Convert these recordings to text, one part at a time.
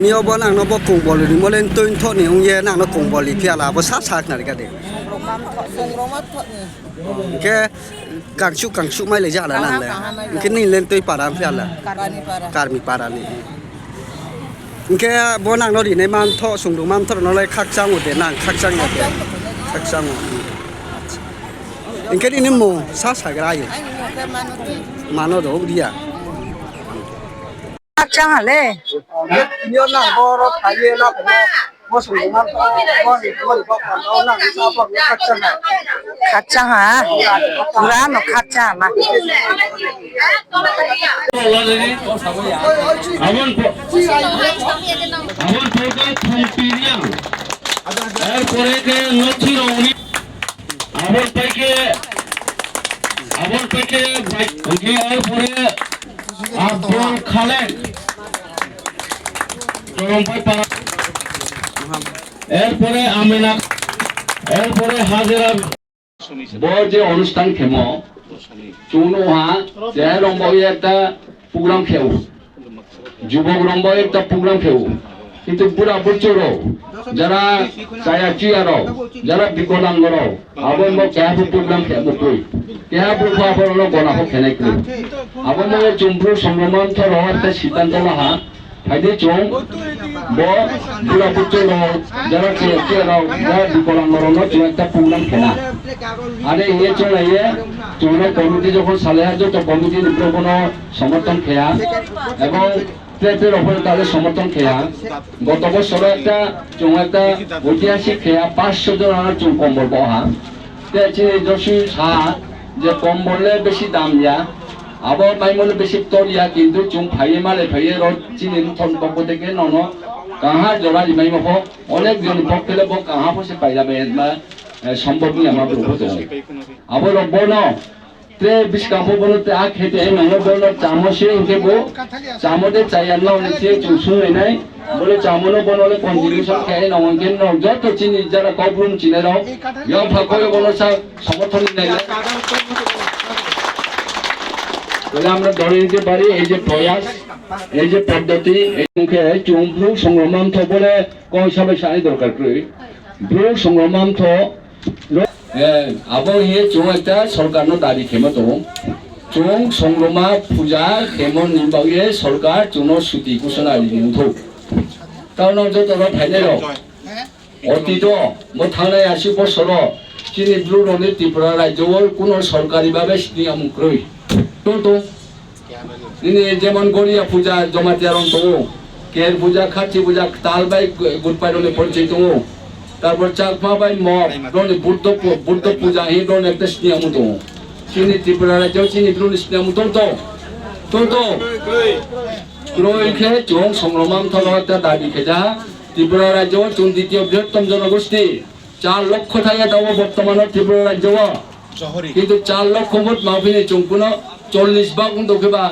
Nhiều bọn nàng nó bóc cùng bỏ lì mà lên tôi thọ nhiều nghe nàng nó cùng bỏ lì phía là bó sát sát này cái đấy cái càng chúc mai lấy ra là nàng này cái này lên tôi param phía là carmi param này cái bọn nàng nó đi này man thọ sùng đồ man thọ nó lại khắc trang một点nàng khắc trang một điểm khắc trang một cái này mồ sát sát cái gì mà nó đâu đi à chắc hả lê nhiều nàng có nó thái nhiên nó cũng có sùng đồ man thọ có thì có còn nó nàng sao còn khắc trang này khát chắc hả ra nó khát chắc mà Abdul Khaled এরপরে আমিনা এরপরে হাজেরা বড় যে অনুষ্ঠান খেম চুনোহা যে রম্বই একটা programme খেউ যুবক রম্বই একটা programme খেউ কিন্তু বুড়া বুড়চোরও যারা চায়া চিয়ারও যারা বিকলাঙ্গরও আবার মো ক্যাব প্রোগ্রাম খেব কই ক্যাব বুড়া আবার গনা হো খেনে কই আবার মো চুমপ্রু সংগ্রাম থর একটা সিদ্ধান্ত লাহা ফাইদে চং ব বুড়া বুড়চোরও যারা চিয়ারও যারা বিকলাঙ্গরও চং একটা প্রোগ্রাম খেলা আরে এ চং এ চং কমিটি যখন সালেহা যত কমিটির উপর কোনো সমর্থন খেয়া এবং প্লেটের ওপরে তাদের সমর্থন খেয়া গত বছর একটা ঐতিহাসিক খেয়া 500 জন আনার চুল কম্বল বহা যশী সাহা যে কম্বলে বেশি দাম যা আবার মাইমলে বেশি তরিয়া কিন্তু চুম ফাইয়ে মালে ফাইয়ে রড চিনি থন পক্ষ থেকে নন কাহা জোড়া জিমাই মফ অনেক জন পক্ষে বক কাহা ফসে পাইলাবে সম্ভব নয় আমার প্রভুত আবার বন তে বিস্কামো বনতে আ খেতে নঙ্গ বন চামচে ইনকে বো চামতে চাইয়ানো নিচে চুসু নাই বলে চামনো বনলে কন্ট্রিবিউশন খেয়ে নঙ্গে ন যত চিনি যারা কবরুম চিনে রাও ইয়া ফাকয়ে বনসা সমর্থন নাই বলে আমরা ধরে নিতে পারি এই যে প্রয়াস এই যে পদ্ধতি এই মুখে চুমপ্রু সংগ্রামান্থ বলে কোন হিসাবে সাই দরকার করি ব্রু সংগ্রামান্থ আবো হে চুং একটা সরকার নো দাবি খেমো তো চুং সংগ্রামা পূজা খেমো নিবাগে সরকার চুনো সুতি ঘোষণা নিউথো কারণ যত ফাইনে র অতীত মো থানায় 80 বছর চিনি ব্লু রনি ত্রিপুরা রাজ্যর কোন সরকারি ভাবে নিয়ম কই তো তো ইনি যেমন গড়িয়া পূজা জমাতিয়ারন তো কের পূজা খাচি পূজা তালবাই গুডপাইরনে পরিচয় তো তারপর চাকমা বাই মব রনি বুদ্ধ পূজা হি রনি একটা নিয়ম তো চিনি ত্রিপুরা রাজ্য চিনি ব্লু নিয়ম তো তো ক্রয়কে চং সংগ্রাম থলতা দাবি খেজা ত্রিপুরা রাজ্য চুন দ্বিতীয় বৃহত্তম জনগোষ্ঠী 4 লক্ষ থাকে দাও বর্তমানে ত্রিপুরা রাজ্য কিন্তু 4 লক্ষ ভোট মাফিনে চুংকুনো 40 ভাগ দোকেবা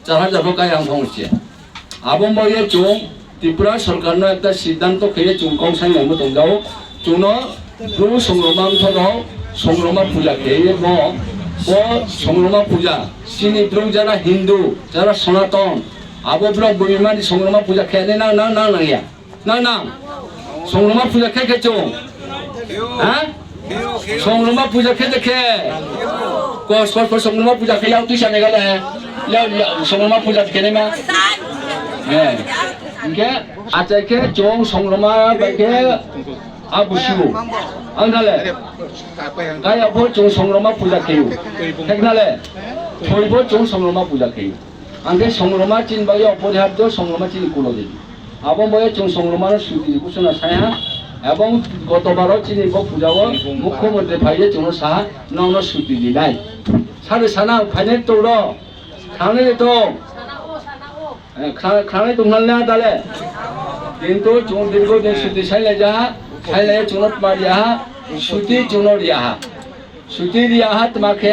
4000 কায় আম হচ্ছে আবম বয়ে চং ত্রিপুরা সরকার একটা সিদ্ধান্ত খেয়ে চুংকং সাই মম দংজাও চুনো ব্রু সংগ্রাম থল সংগ্রাম পূজা খেয়ে ব সংগ্রাম পূজা চিনি ব্রু যারা হিন্দু যারা সনাতন আবো ব্রু বইমানি সংগ্রাম পূজা খেয়ে না না না না না সংগ্রাম পূজা খেয়ে চং হ্যাঁ সংগ্রাম পূজা খেয়ে দেখে কস কস সংগ্রাম পূজা খেয়ে তুই জানে গেলে সংগ্রাম পূজা খেয়ে মা হ্যাঁ ইনকে আচাইকে চং সংগ্রাম বাইকে আবুসু আনলে গায় আবো চং সংগ্রাম পূজা খেয়ে দেখনালে থইব চং সংগ্রাম পূজা খেয়ে আনকে সংগ্রাম চিনবাই অপরিহার্য সংগ্রাম চিন কোলো দেবি আবো বয়ে চং সংগ্রাম সুতি ঘোষণা ছায়া এবং গতবারও চিনি পূজাও মুখ্যমন্ত্রী ভাইয়ে চুন সাহা নন সুতি দি নাই সাড়ে সানা ফাইনে তো খানে তো খানে তো না তাহলে কিন্তু চুন দীর্ঘদিন সুতি সাইলে যাহা সাইলে চুনত মারিয়া সুতি চুনরিয়া সুতি দিয়া তোমাকে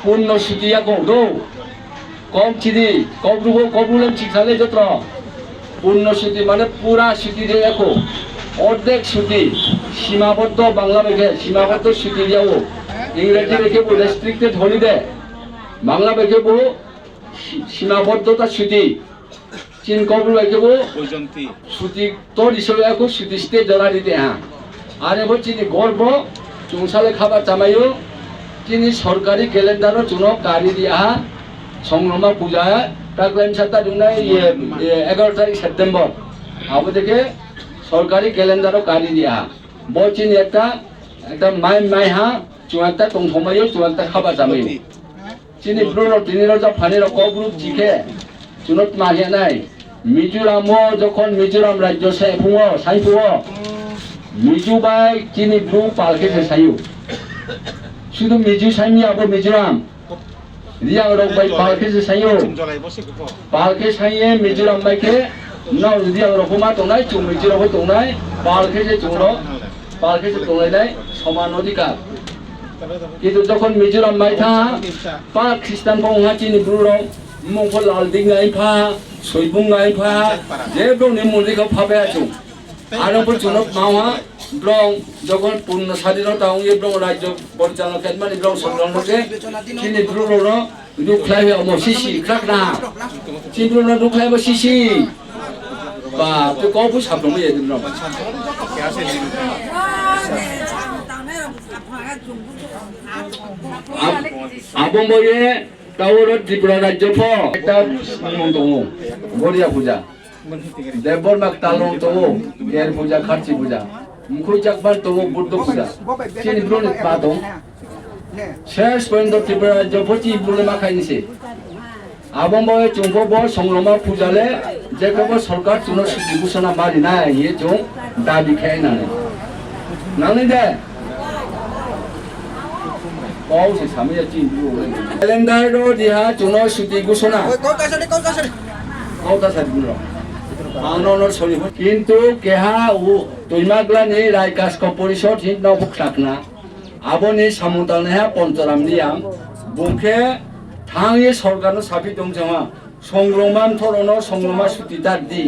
পূর্ণ সুতিয়া কৌদো কম চিনি কবরুলেন শিখালে যত পূর্ণ সুতি মানে পুরা সুতি দিয়ে দেখো অর্ধেক সুতি সীমাবদ্ধ বাংলা বেগে সীমাবদ্ধ সুতি দিয়াও ইংরেজি রেখে রেস্ট্রিক্টেড হলিডে বাংলা বেগে বহু সীমাবদ্ধতা সুতি চিন কবুল বাইকেবো সুতি তোর হিসেবে এখন সুতিস্তে জলা দিতে হ্যাঁ আর এবার চিনি গর্ব চুংসালে খাবার চামাইও চিনি সরকারি ক্যালেন্ডারও চুনো কারি দিয়া সংগ্রামা পূজা প্রাকলাইন সাতটা জুলাই 11 তারিখ সেপ্টেম্বর আবু থেকে সরকারি ক্যালেন্ডারও কারি দিয়া বচিনি একটা মাই হা চুয়াত্তা টংথমাইও চুয়াত্তা খাবার চামাইও চিনি ব্রুনো তিনির যা ফানির কবরু জিখে চুনত মাহিয়া নাই মিজোরামও যখন মিজোরাম রাজ্য সাইফুও মিজু বাই চিনি ব্রু পালকেছে সাইও শুধু মিজু সাইমি আবো মিজোরাম রিয়াং রক বাই পালকেছে সাইও পালকে সাইয়ে মিজোরাম বাইকে নাও রিয়াং রকমা তংনাই চুং মিজোরামও তংনাই পালকেছে চুংর পালকেছে তংনাই সমান অধিকার কিন্তু যখন মিজোরাম মাইথা পা খ্রিস্টান বংহা চিনি ব্রু রং মুখো লাল দিং আইফা সইবুং আইফা যে ব্রংনি মন্দিরखौ ফাবে আছো আর ওপর চুনক মাওয়া ব্রং যখন পূর্ণ স্বাধীনতা হয়ে ব্রং রাজ্য পরিচালনা কেতমানি ব্রং সংগ্রামকে চিনি ব্রু রং দুখলাই অমো সিসি ক্রাকনা চিনি ব্রু রং দুখলাই বো সিসি বা তো কবু সাবরং ইয়ে ব্রং আবময়ে টাওর ত্রিপুরা রাজ্য একটা দङ গরিয়া পূজা দেববর্মাক তালং দङ এর পূজা খার্চি পূজা মুখই চাকবার দङ বুদ্ধ পূজা চিনি ব্রুনি পা দং শেষ পর্যন্ত ত্রিপুরা রাজ্য পচি ব্রুনি মাখাইনিছে আবময়ে চুংকব সংগ্রামা পূজালে যেকব সরকার চুনো সুতি ঘোষণা মারি নাই ইয়ে চুং দাবি খাইনানে নানি দে ক্যালেন্ডারও দিহা চুনো সুতি ঘোষণা কিন্তু কেহা তৈমাগ্লানি রায়কাস্ক পরিষদ হিন্দ বুকসাকনা আবনি সামুতালনেহা পঞ্চরাম নিয়াম বুংখে থাঙে সরকার সাফি দংজমা সংগ্রাম থরনো সংগ্রামা সুতিদার দি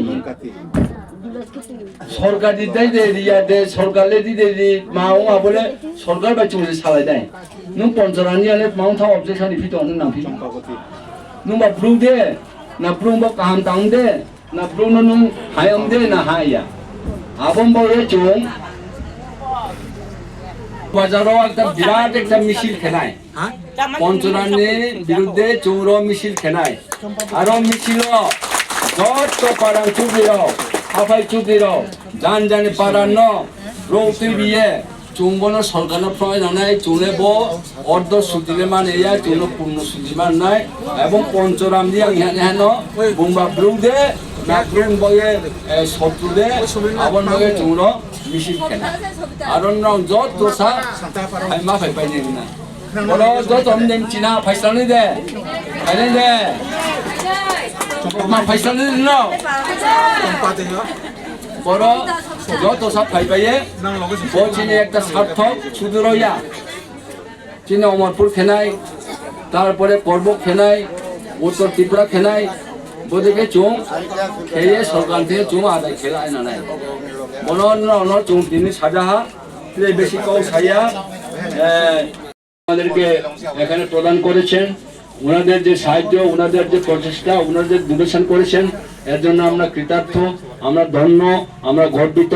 সরকার দিদাই দে রিয়া দে সরকারে দিদে রি মাও আবলে সরকার বাই চুংসে সালাই দাই নুং পঞ্চরানি আলে মাও থা অবজেকশন ইফিটো নুং ফি নুং বা ব্রু দে না ব্রু বা কাহাম তাং দে না ব্রু নুং হায়ম দে না হাইয়া আবম বয়ে চুং বাজারও একটা বিরাট একটা মিছিল খেলাই পঞ্চরানি বিরুদ্ধে চৌর মিছিল খেলাই আরো মিছিল যত পারাং চুবিরাও আফাই চুবিরাও জান জানি পারান রৌতি বিয়ে চুংবন সরকার প্রয়োজনায় চুনে ব অর্ধ সুতিলে মান এয়া চুনো পূর্ণ সুতি মান নাই এবং পঞ্চরাম দিয়া ইহান হেন বুংবা ব্রু দে না ব্রুং বয়ে শত্রু দে আবন বয়ে চুনো মিছিল খেলা আর যত দোসা মা ফাই পাই না বলো যত অমদেম চিনা ফাইসানি দে ফাইনে দে মা ফাইসানি দে ন বড় যত সব ফাই পাইয়ে বলছিনি একটা সার্থক শুধু রইয়া চিনি অমরপুর খেনাই তারপরে পর্ব খেনাই উত্তর ত্রিপুরা খেনাই বোধকে চুং খেয়ে সরকার থেকে চুং আদায় খেলায় না নাই অন্য চুং তিনি সাজাহা বেশি কম সাইয়া আমাদেরকে এখানে প্রদান করেছেন ওনাদের যে সাহায্য ওনাদের যে প্রচেষ্টা ওনাদের দূরদর্শন করেছেন এর জন্য আমরা কৃতার্থ আমরা ধন্য আমরা গর্বিত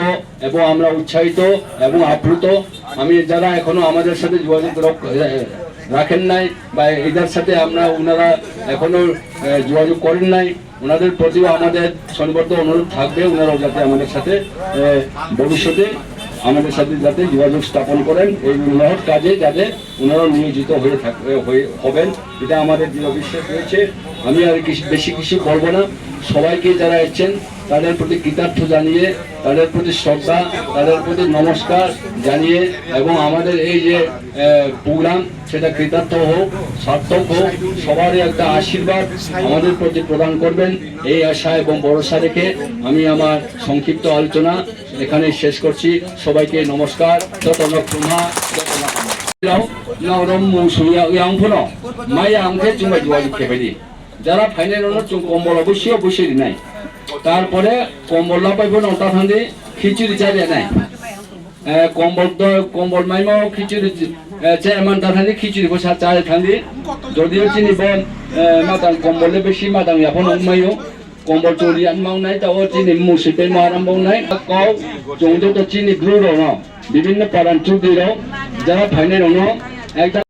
এবং আমরা উৎসাহিত এবং আপ্লুত আমি যারা এখনো আমাদের সাথে যোগাযোগ রাখেন নাই বা এদের সাথে ওনারা এখনো যোগাযোগ করেন নাই ওনাদের প্রতিও আমাদের সর্বত অনুরোধ থাকবে ওনারাও যাতে আমাদের সাথে ভবিষ্যতে আমাদের সাথে যাতে যোগাযোগ স্থাপন করেন এই উন্নয়ন কাজে যাতে ওনারা নিয়োজিত হবেন এটা আমাদের দৃঢ় বিশ্বাস রয়েছে আমি আর বেশি কিছু বলবো না সবাইকে যারা এসেছেন তাদের প্রতি কৃতার্থ জানিয়ে তাদের প্রতি শ্রদ্ধা তাদের প্রতি নমস্কার জানিয়ে এবং আমাদের এই যে প্রোগ্রাম সেটা কৃতার্থ হোক সার্থক হোক সবারই একটা আশীর্বাদ আমাদের প্রতি প্রদান করবেন এই আশা এবং ভরসা রেখে আমি আমার সংক্ষিপ্ত আলোচনা এখানে শেষ করছি সবাইকে নমস্কার যত ব্রহ্মা যত মাইয়া আমকে চুমাই যোগাযোগ খেপেদি যারা ফাইনাল চুম কম্বল অবশ্যই নাই তারপরে কম্বল না পাইব নটা থান্দি খিচুড়ি চাইলে নাই কম্বল মাইমাও খিচুড়ি চেয়ারমান থান্দি খিচুড়ি বসা চাই থান্দি যদিও চিনি বন মাদাং কম্বলে বেশি মাদাং এখন মাইও কম্বল চুরি আন মাউনাই তাও চিনি মুসিপে মারাম মাউনাই কও চৌদো তো চিনি গ্রুরো ন বিভিন্ন পারান চুদিরো যারা ফাইনের ন একটা